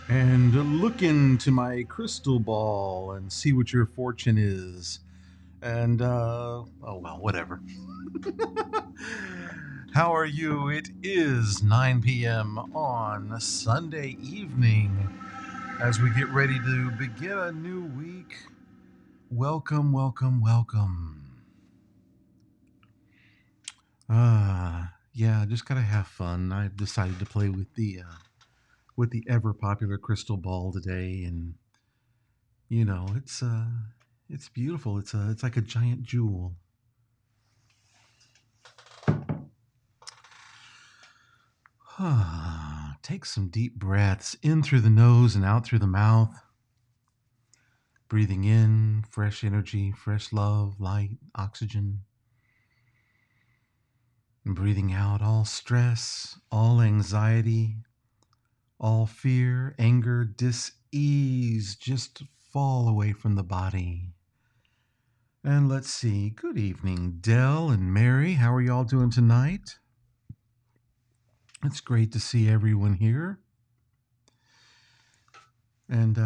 And look into my crystal ball and see what your fortune is. And, oh well, whatever. How are you? It is 9 p.m. on Sunday evening as we get ready to begin a new week. Welcome, welcome, welcome. Yeah, just gotta have fun. I've decided to play with the ever popular crystal ball today, and it's beautiful. It's like a giant jewel. Take some deep breaths in through the nose and out through the mouth. Breathing in fresh energy, fresh love, light, oxygen. And breathing out all stress, all anxiety, all fear, anger, dis-ease. Just fall away from the body. And let's see. Good evening, Dell and Mary. How are y'all doing tonight? It's great to see everyone here. And,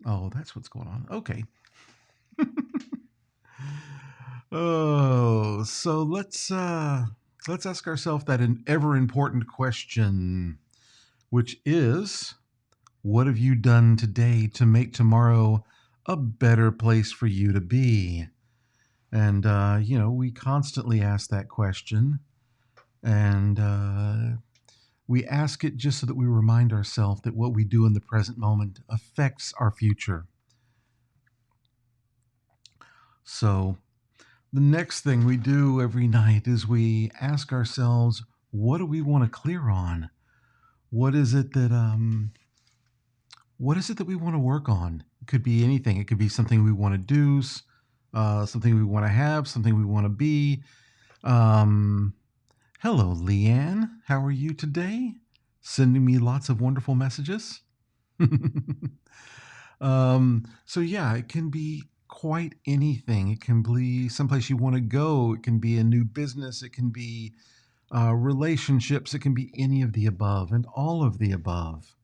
oh, that's what's going on. Okay. Oh, so let's ask ourselves that an ever important question, which is, what have you done today to make tomorrow a better place for you to be? And we constantly ask that question, and we ask it just so that we remind ourselves that what we do in the present moment affects our future. So the next thing we do every night is we ask ourselves, what do we want to clear on? What is it that we want to work on? It could be anything. It could be something we want to do, something we want to have, something we want to be. Hello, Leanne. How are you today? Sending me lots of wonderful messages. So yeah, it can be quite anything. It can be someplace you want to go. It can be a new business. It can be relationships. It can be any of the above and all of the above.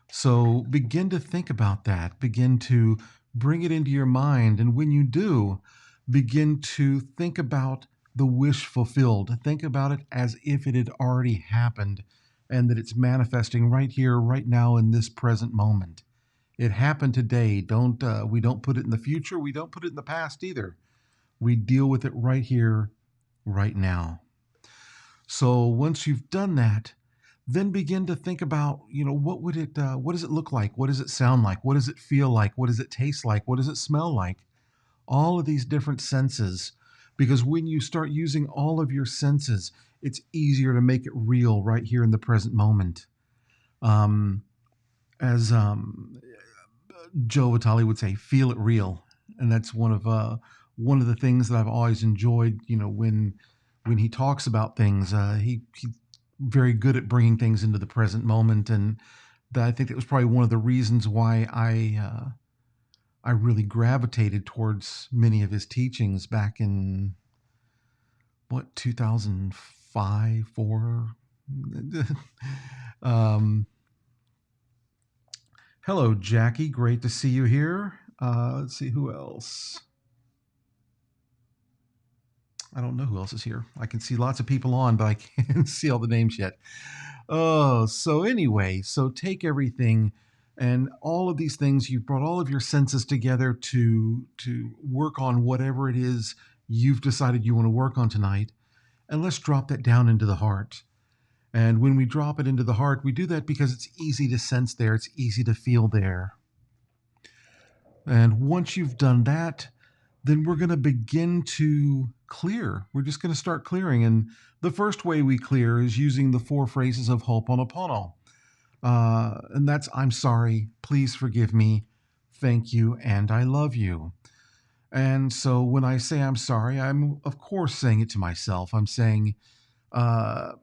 So begin to think about that. Begin to bring it into your mind. And when you do, begin to think about the wish fulfilled. Think about it as if it had already happened and that it's manifesting right here, right now, in this present moment. It happened today. We don't put it in the future. We don't put it in the past either. We deal with it right here, right now. So once you've done that, then begin to think about, what does it look like? What does it sound like? What does it feel like? What does it taste like? What does it smell like? All of these different senses, because when you start using all of your senses, it's easier to make it real right here in the present moment. As Joe Vitale would say, feel it real. And that's one of the things that I've always enjoyed, when he talks about things, he's very good at bringing things into the present moment. And I think that was probably one of the reasons why I really gravitated towards many of his teachings back in 2005, 4. Hello, Jackie. Great to see you here. Let's see who else. I don't know who else is here. I can see lots of people on, but I can't see all the names yet. Oh, so anyway, so take everything and all of these things. You've brought all of your senses together to work on whatever it is you've decided you want to work on tonight. And let's drop that down into the heart. And when we drop it into the heart, we do that because it's easy to sense there. It's easy to feel there. And once you've done that, then we're going to begin to clear. We're just going to start clearing. And the first way we clear is using the 4 phrases of Ho'oponopono. And that's, I'm sorry, please forgive me, thank you, and I love you. And so when I say I'm sorry, I'm of course saying it to myself. I'm saying uh,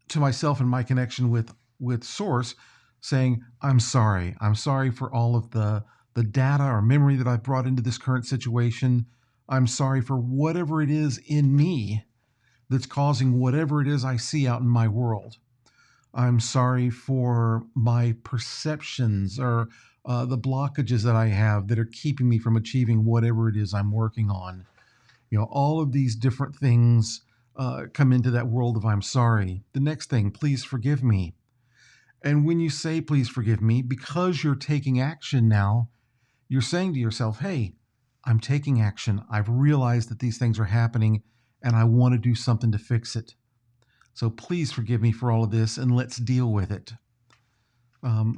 to myself in my connection with Source, saying I'm sorry. I'm sorry for all of the data or memory that I've brought into this current situation. I'm sorry for whatever it is in me that's causing whatever it is I see out in my world. I'm sorry for my perceptions or the blockages that I have that are keeping me from achieving whatever it is I'm working on. All of these different things come into that world of I'm sorry. The next thing, please forgive me. And when you say please forgive me, because you're taking action now, you're saying to yourself, hey, I'm taking action. I've realized that these things are happening and I want to do something to fix it. So please forgive me for all of this and let's deal with it.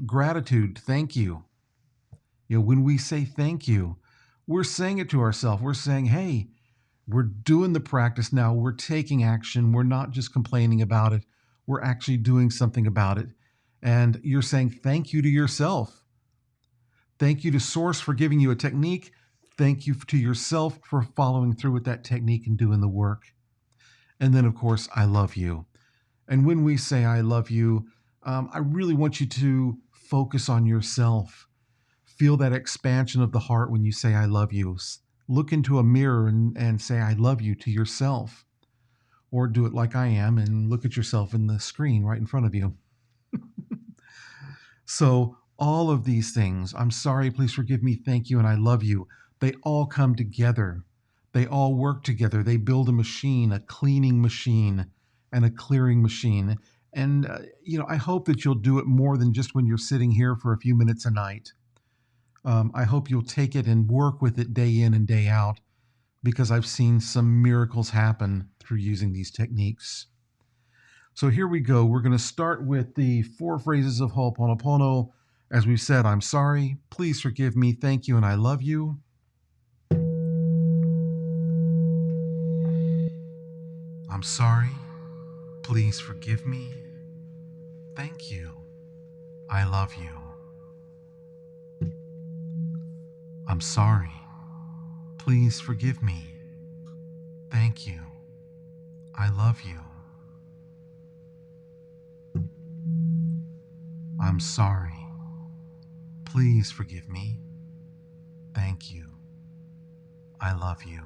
Gratitude, thank you. When we say thank you, we're saying it to ourselves. We're saying, hey, we're doing the practice now. We're taking action. We're not just complaining about it. We're actually doing something about it. And you're saying thank you to yourself. Thank you to Source for giving you a technique. Thank you to yourself for following through with that technique and doing the work. And then, of course, I love you. And when we say I love you, I really want you to focus on yourself. Feel that expansion of the heart when you say I love you. Look into a mirror and say I love you to yourself. Or do it like I am and look at yourself in the screen right in front of you. So, all of these things, I'm sorry, please forgive me, thank you, and I love you, they all come together. They all work together. They build a machine, a cleaning machine, and a clearing machine. And, I hope that you'll do it more than just when you're sitting here for a few minutes a night. I hope you'll take it and work with it day in and day out because I've seen some miracles happen through using these techniques. So here we go. We're going to start with the 4 phrases of Ho'oponopono. As we've said, I'm sorry, please forgive me, thank you, and I love you. I'm sorry, please forgive me, thank you, I love you. I'm sorry, please forgive me, thank you, I love you. I'm sorry, please forgive me, thank you, I love you.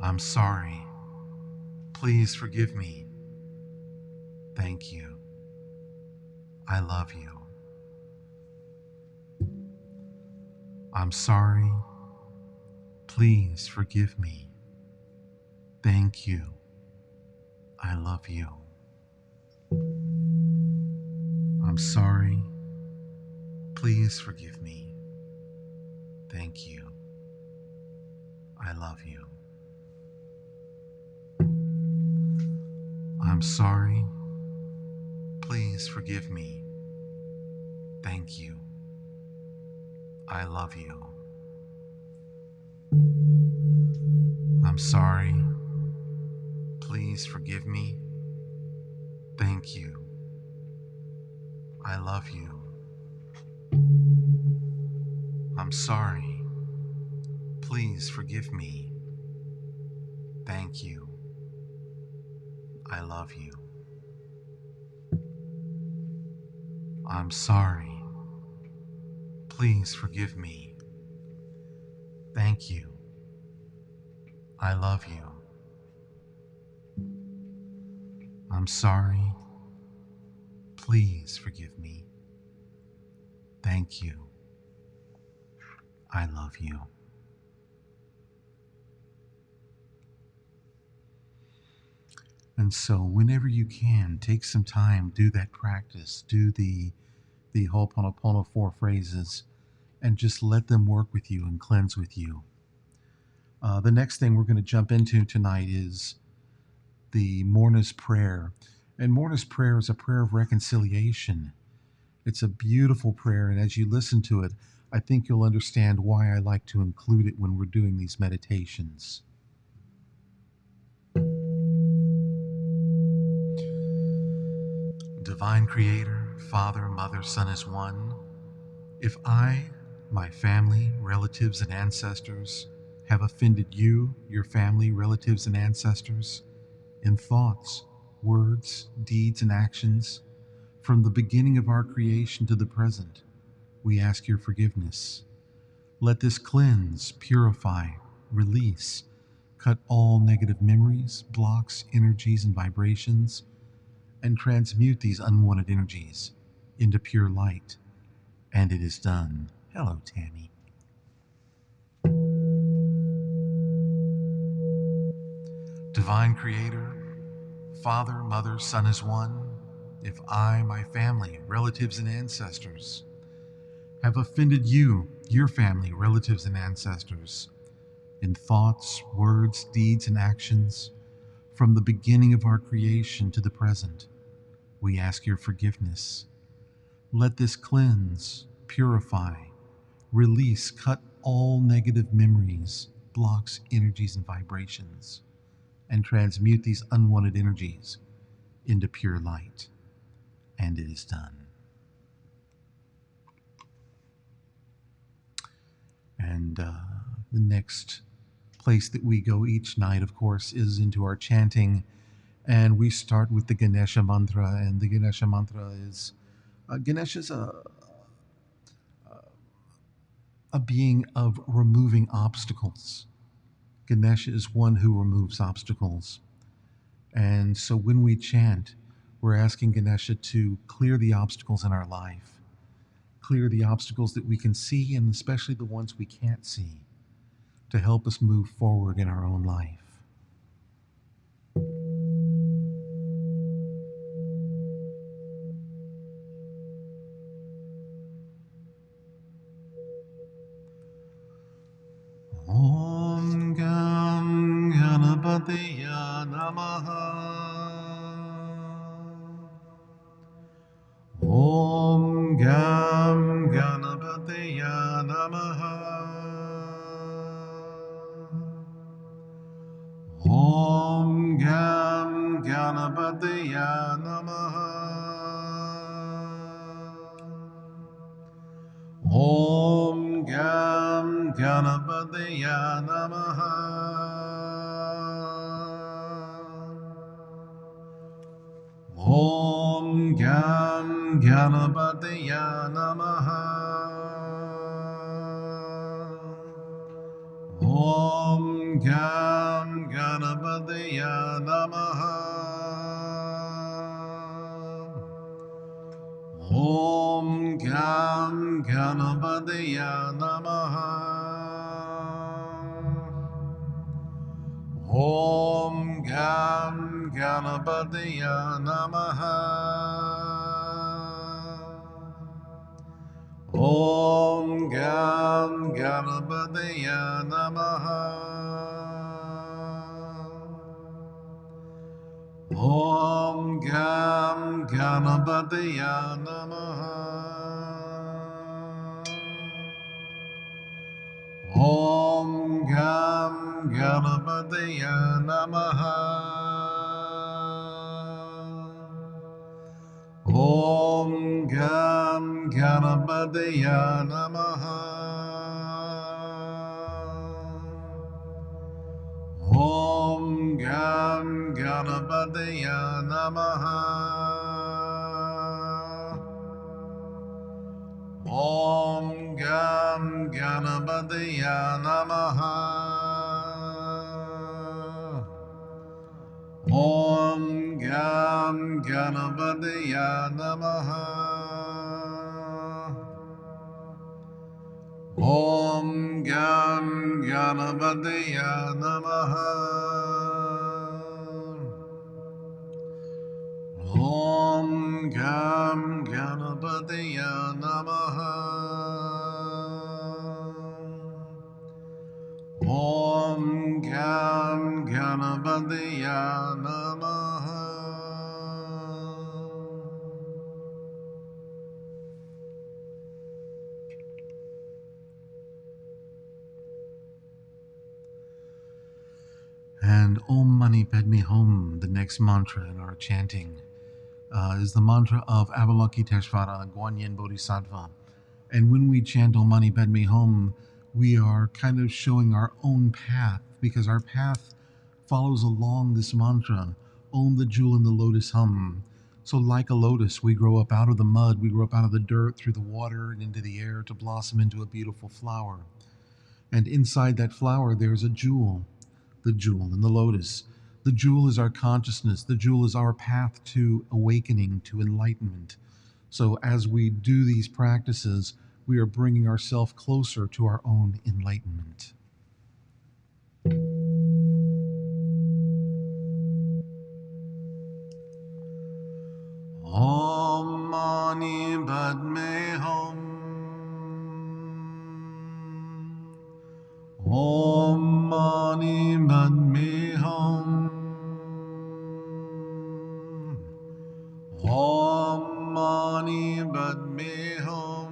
I'm sorry, please forgive me, thank you, I love you. I'm sorry, please forgive me, thank you, I love you. I'm sorry, please forgive me, thank you, I love you. I'm sorry, please forgive me, thank you, I love you. I'm sorry, please forgive me, thank you, I love you. I'm sorry, please forgive me, thank you, I love you. I'm sorry, please forgive me, thank you, I love you. I'm sorry, please forgive me, thank you, I love you. And so whenever you can, take some time, do that practice, do the Ho'oponopono 4 phrases, and just let them work with you and cleanse with you. The next thing we're going to jump into tonight is the Morna's Prayer. And Morna's Prayer is a prayer of reconciliation. It's a beautiful prayer, and as you listen to it, I think you'll understand why I like to include it when we're doing these meditations. Divine Creator, Father, Mother, Son is one. If I, My family, relatives, and ancestors have offended you, your family, relatives, and ancestors in thoughts, words, deeds, and actions from the beginning of our creation to the present. We ask your forgiveness. Let this cleanse, purify, release, cut all negative memories, blocks, energies, and vibrations, and transmute these unwanted energies into pure light. And it is done. Hello, Tammy. Divine Creator, Father, Mother, Son is one. If I, my family, relatives, and ancestors have offended you, your family, relatives, and ancestors in thoughts, words, deeds, and actions from the beginning of our creation to the present, we ask your forgiveness. Let this cleanse, purify, release, cut all negative memories, blocks, energies, and vibrations, and transmute these unwanted energies into pure light. And it is done. And the next place that we go each night, of course, is into our chanting. And we start with the Ganesha mantra. And the Ganesha mantra is Ganesha's a being of removing obstacles. Ganesha is one who removes obstacles. And so when we chant, we're asking Ganesha to clear the obstacles in our life, clear the obstacles that we can see, and especially the ones we can't see, to help us move forward in our own life. Om Gam Ganapataya Namaha. Om Gam Ganapataya Namaha. Om Gam Ganapataya Namaha. Om Gam Ganapataya Namaha. Om Gam Ganapataya Namaha. Om Gam Ganapataya Namaha. Om Gam Ganapataya Namaha. Om Gam Ganapataya Namaha. Om Gam Ganapataya Namaha. Om Gam Ganapataya Namaha. Om Gam Ganapataya Namaha. Om Gam Ganapataya Namaha. Om Gam Ganapataya Namaha. Om Gam Ganapataya Namaha. Om Gam Ganapataya Namaha. Om Gam Ganapataya Namaha. Om Gam Ganapataya Namaha. Om Gam Ganapataya Namaha. And Om Mani Padme Hum, the next mantra in our chanting, is the mantra of Avalokiteshvara, Guanyin Bodhisattva. And when we chant Om Mani Padme Hum, we are kind of showing our own path, because our path follows along this mantra, Om the jewel in the lotus hum. So like a lotus, we grow up out of the mud, we grow up out of the dirt, through the water, and into the air to blossom into a beautiful flower. And inside that flower, there's a jewel, the jewel in the lotus. The jewel is our consciousness. The jewel is our path to awakening, to enlightenment. So as we do these practices, we are bringing ourselves closer to our own enlightenment. Om Mani Padme Hum. Om Mani Padme Hum. Om Mani Padme Hum.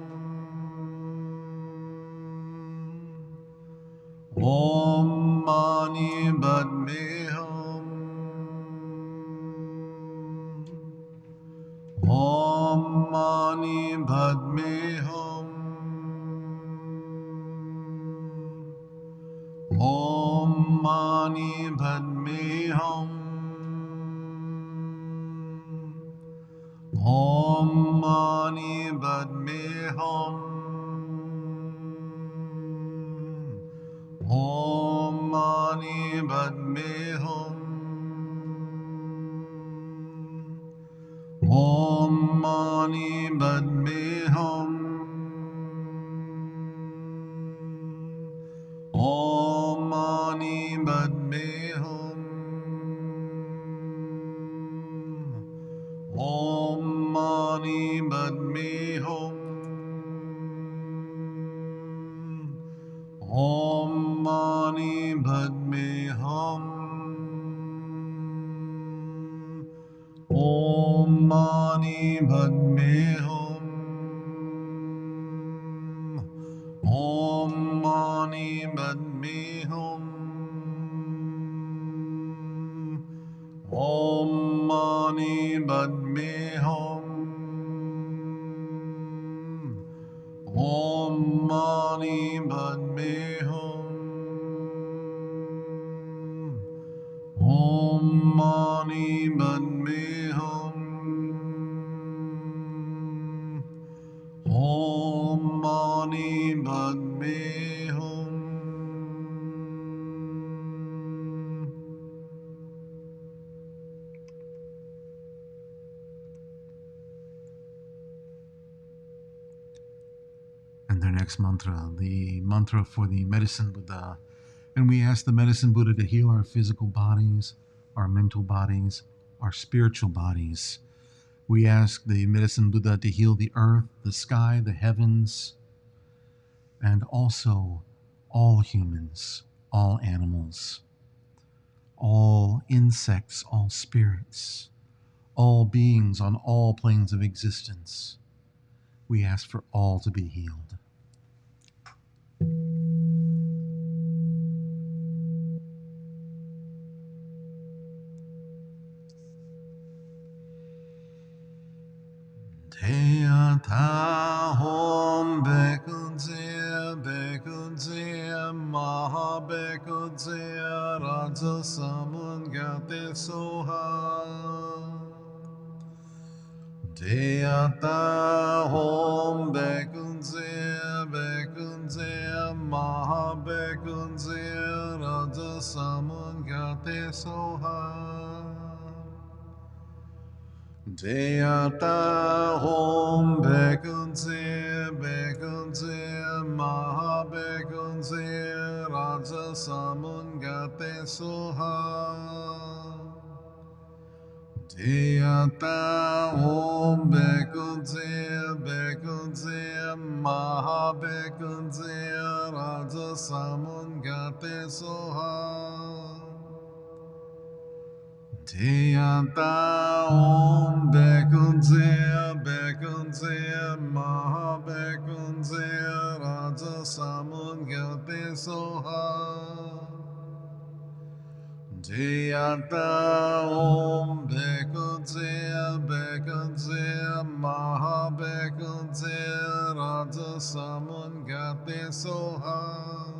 Om Mani Padme Hum. Om Mani Padme Hum. Om Mani Padme Hum. Om Mani Padme Hum. Om Mani Padme Hum. Om Mani Padme Hum. Om Mani Padme Hum. Om Mani Padme Hum. Om Mani Padme Hum. Om Mani Padme Hum. Om Mani Padme Hum. Om Mani Padme Hum. Om Mani Padme Hum. Om Mani Padme Hum. Om Mani Padme Hum. And their next mantra, the mantra for the Medicine Buddha. And we ask the Medicine Buddha to heal our physical bodies, our mental bodies, our spiritual bodies. We ask the Medicine Buddha to heal the earth, the sky, the heavens, and also all humans, all animals, all insects, all spirits, all beings on all planes of existence. We ask for all to be healed. Teata hom bekunze bekunze maha bekunze raja samungate soha. Teata hom bekunze bekunze maha bekunze raja samungate soha. Deyata hom bekunze bekunze maha bekunze raja samungate soha. Deyata hom bekunze bekunze maha bekunze raja samungate soha. Deyata om bekunze bekunze maha bekunze raja samungate soha. Deyata om bekunze bekunze maha bekunze Raja Saman Gate Soha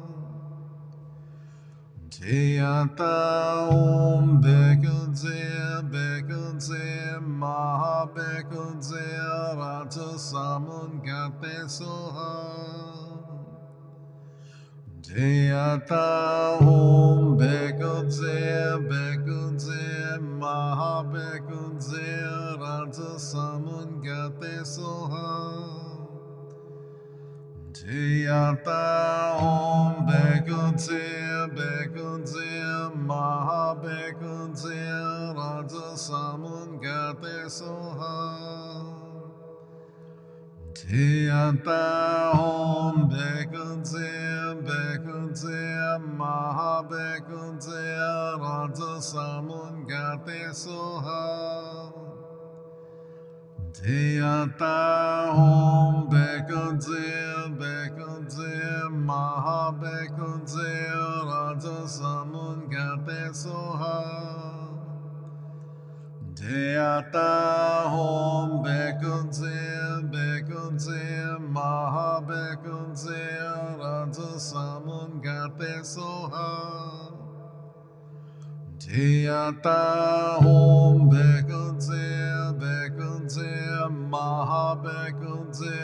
Teyata Om Bekunze Maha Bekunze Raja Saman Gate Soha Jayata Om Bekunze Maha Bekunze Raja Saman Gate Soha Jayata Om Bekunze Maha Bekunze Raja Saman Gate Soha Tiyata Om Bekunze Maha Bekunze Raja Saman Gate Soha Tiyata Om Bekunze Maha Bekunze Raja Saman Gate Soha Deata Hom Bekunze Maha Bekunze Raja Saman Gate Soha Deata Hom Bekunze Maha Bekunze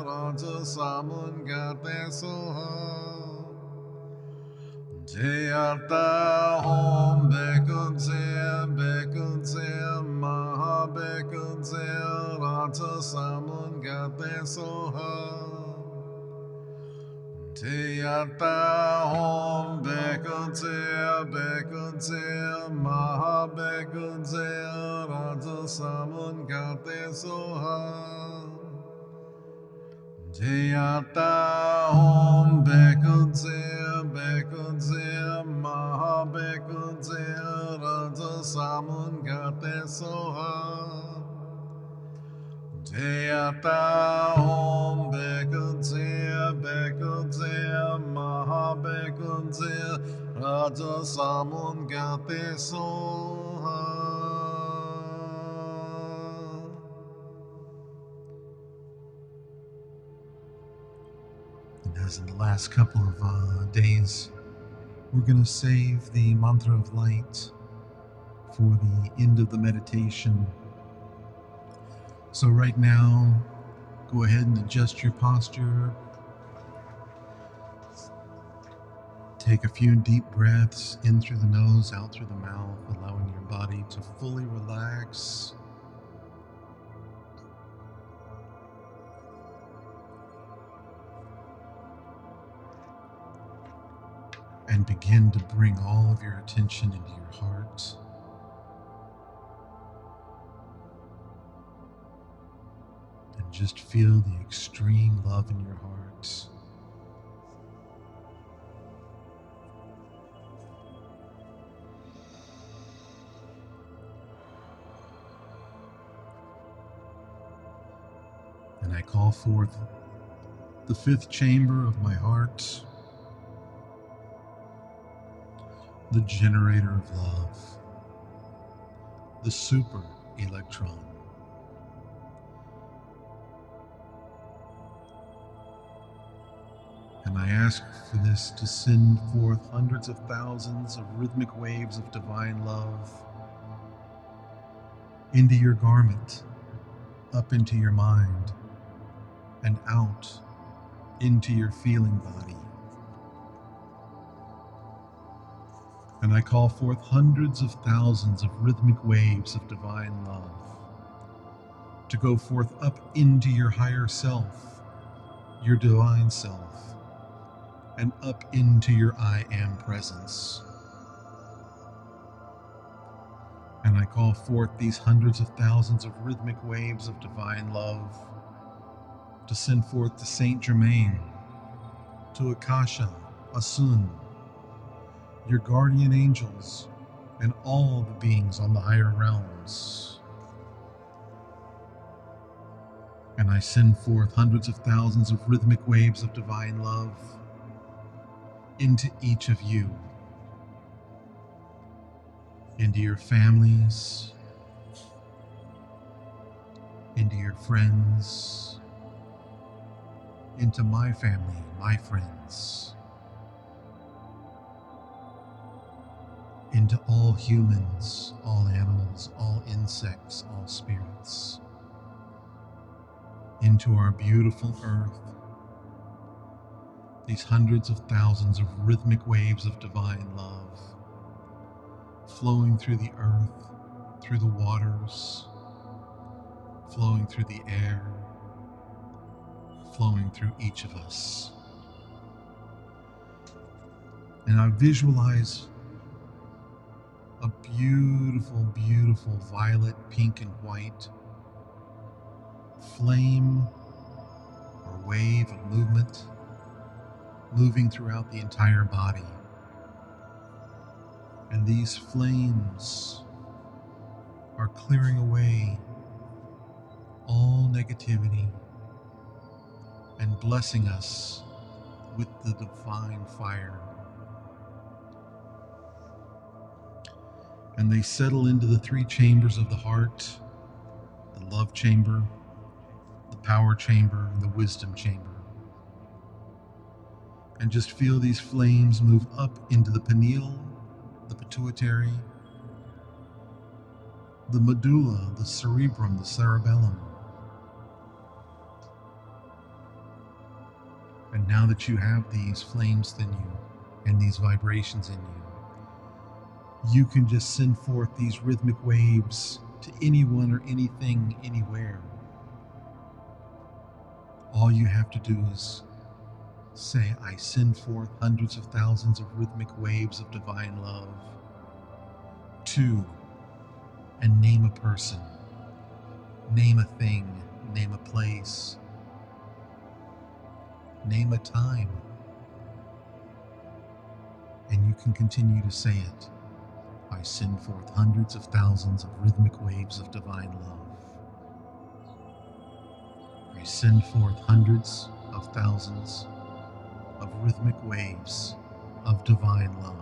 Raja Saman Gate Soha Jayata Om Bekunze Maha Bekunze Raja Saman Gate Soha Jayata Om Bekunze Maha Bekunze Raja Saman Gate Soha Jayata Om Bekunze Maha Bekunze Raja Saman Gate Soha Jayata Om Bekunze Maha Bekunze Raja Saman Gate Soha. And as in the last couple of days, we're going to save the mantra of light for the end of the meditation. So right now, go ahead and adjust your posture. Take a few deep breaths in through the nose, out through the mouth, allowing your body to fully relax. And begin to bring all of your attention into your heart. And just feel the extreme love in your heart. And I call forth the fifth chamber of my heart, the generator of love, the super electron. And I ask for this to send forth hundreds of thousands of rhythmic waves of divine love into your garment, up into your mind, and out into your feeling body. And I call forth hundreds of thousands of rhythmic waves of divine love to go forth up into your higher self, your divine self, and up into your I am presence. And I call forth these hundreds of thousands of rhythmic waves of divine love to send forth to Saint Germain, to Akasha, Asun, your guardian angels, and all the beings on the higher realms. And I send forth hundreds of thousands of rhythmic waves of divine love into each of you, into your families, into your friends, into my family, my friends, into all humans, all animals, all insects, all spirits, into our beautiful earth, these hundreds of thousands of rhythmic waves of divine love flowing through the earth, through the waters, flowing through the air, flowing through each of us. And I visualize a beautiful, beautiful violet, pink, and white flame or wave of movement moving throughout the entire body. And these flames are clearing away all negativity and blessing us with the divine fire. And they settle into the three chambers of the heart: the love chamber, the power chamber, and the wisdom chamber. And just feel these flames move up into the pineal, the pituitary, the medulla, the cerebrum, the cerebellum. And now that you have these flames in you and these vibrations in you, you can just send forth these rhythmic waves to anyone or anything, anywhere. All you have to do is say, I send forth hundreds of thousands of rhythmic waves of divine love to, and name a person, name a thing, name a place, name a time, and you can continue to say it. I send forth hundreds of thousands of rhythmic waves of divine love. I send forth hundreds of thousands of rhythmic waves of divine love.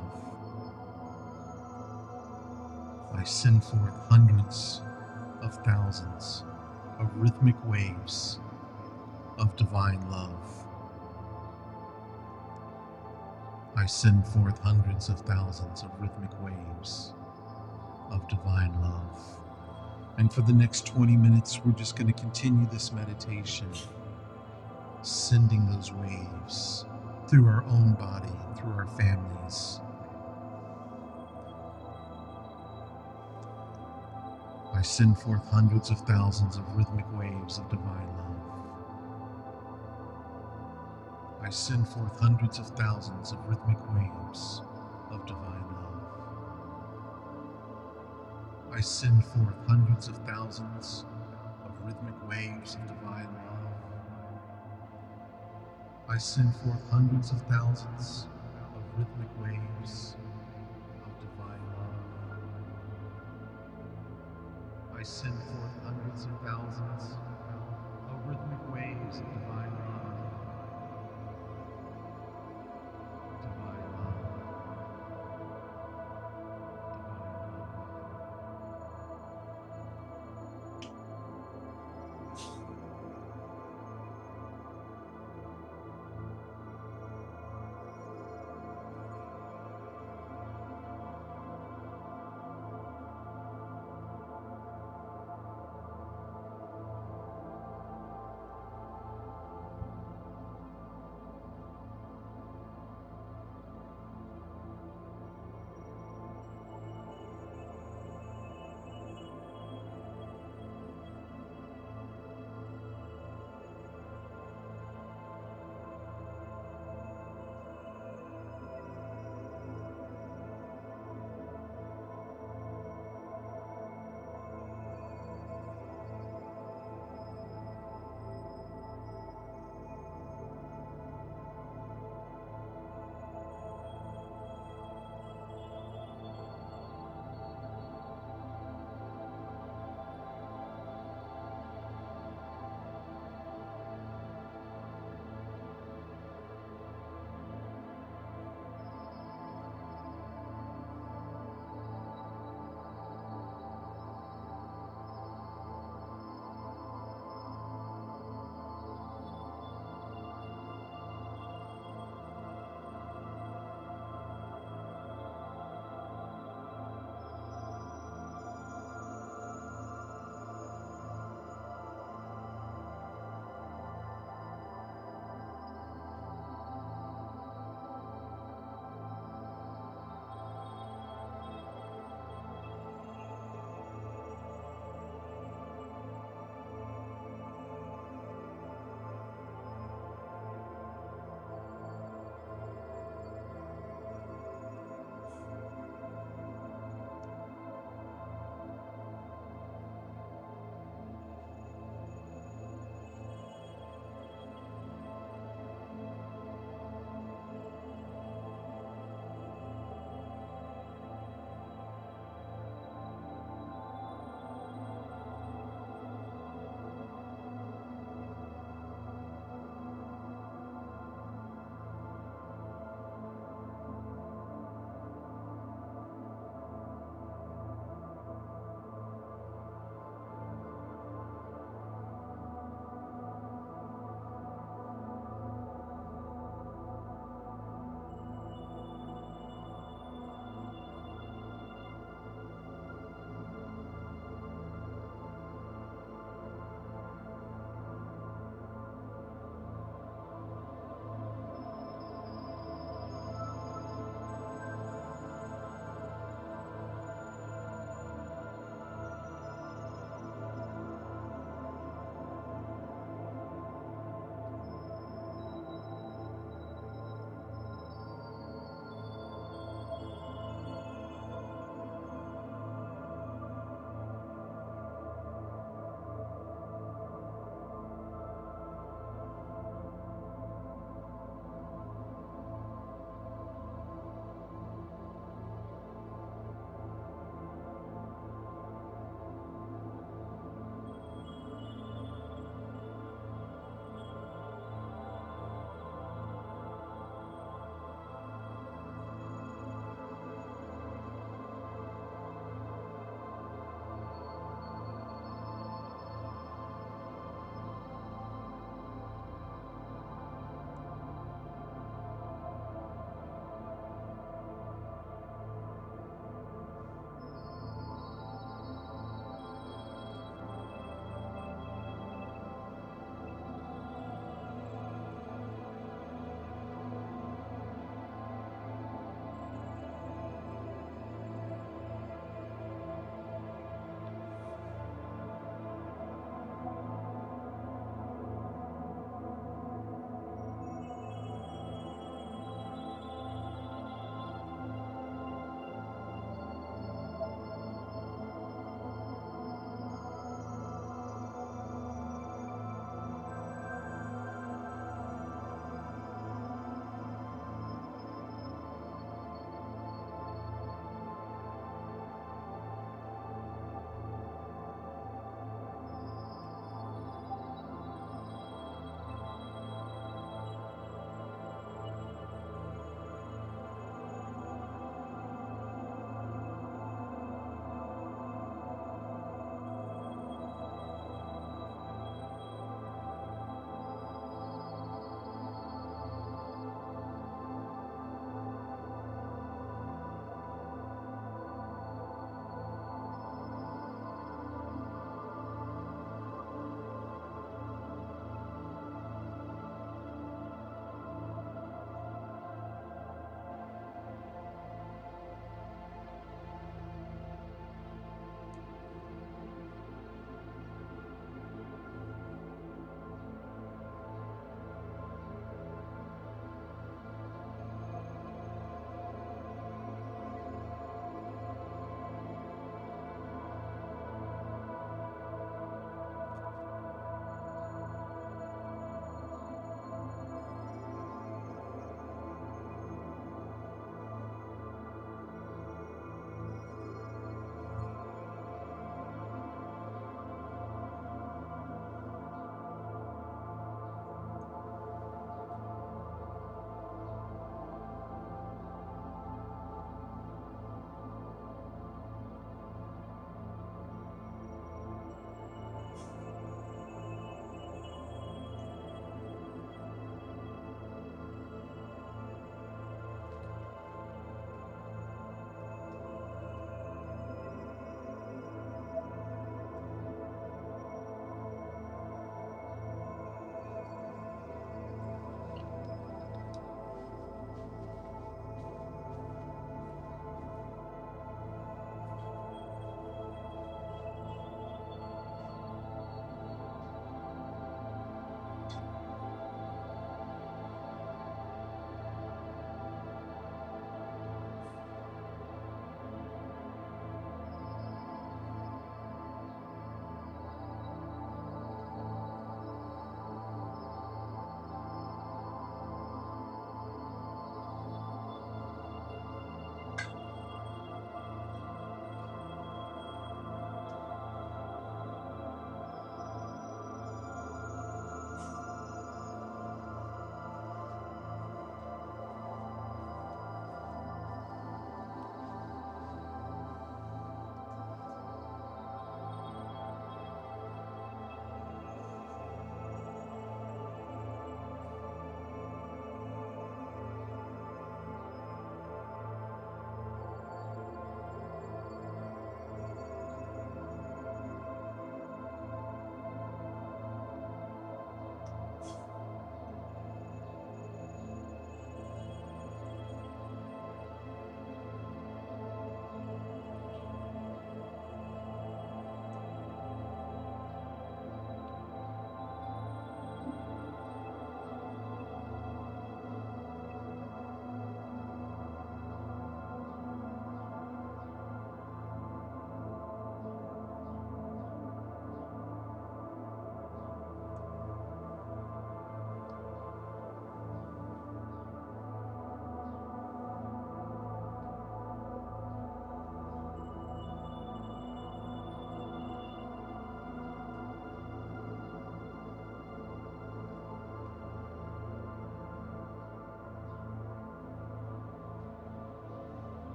I send forth hundreds of thousands of rhythmic waves of divine love. I send forth hundreds of thousands of rhythmic waves of divine love. And for the next 20 minutes, we're just going to continue this meditation, sending those waves through our own body, through our families. I send forth hundreds of thousands of rhythmic waves of divine love. I send forth hundreds of thousands of rhythmic waves of divine love. I send forth hundreds of thousands of rhythmic waves of divine love. I send forth hundreds of thousands of rhythmic waves of divine love. I send forth hundreds of thousands of rhythmic waves of divine love. Divine love.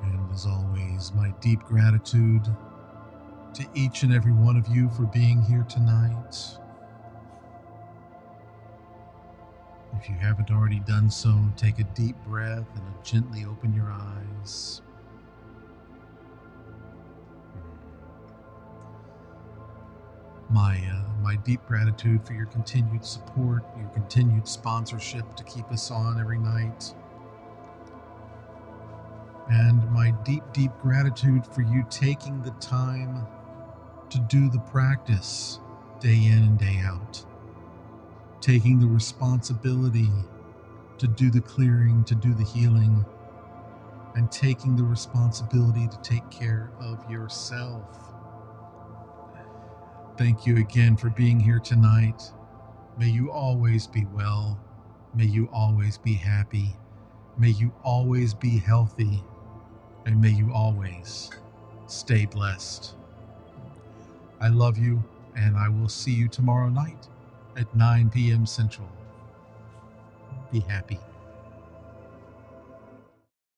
And as always, my deep gratitude to each and every one of you for being here tonight. If you haven't already done so, take a deep breath and gently open your eyes. My deep gratitude for your continued support, your continued sponsorship to keep us on every night. And my deep, deep gratitude for you taking the time to do the practice day in and day out. Taking the responsibility to do the clearing, to do the healing, and taking the responsibility to take care of yourself. Thank you again for being here tonight. May you always be well. May you always be happy. May you always be healthy. And may you always stay blessed. I love you, and I will see you tomorrow night at 9 p.m. Central. Be happy.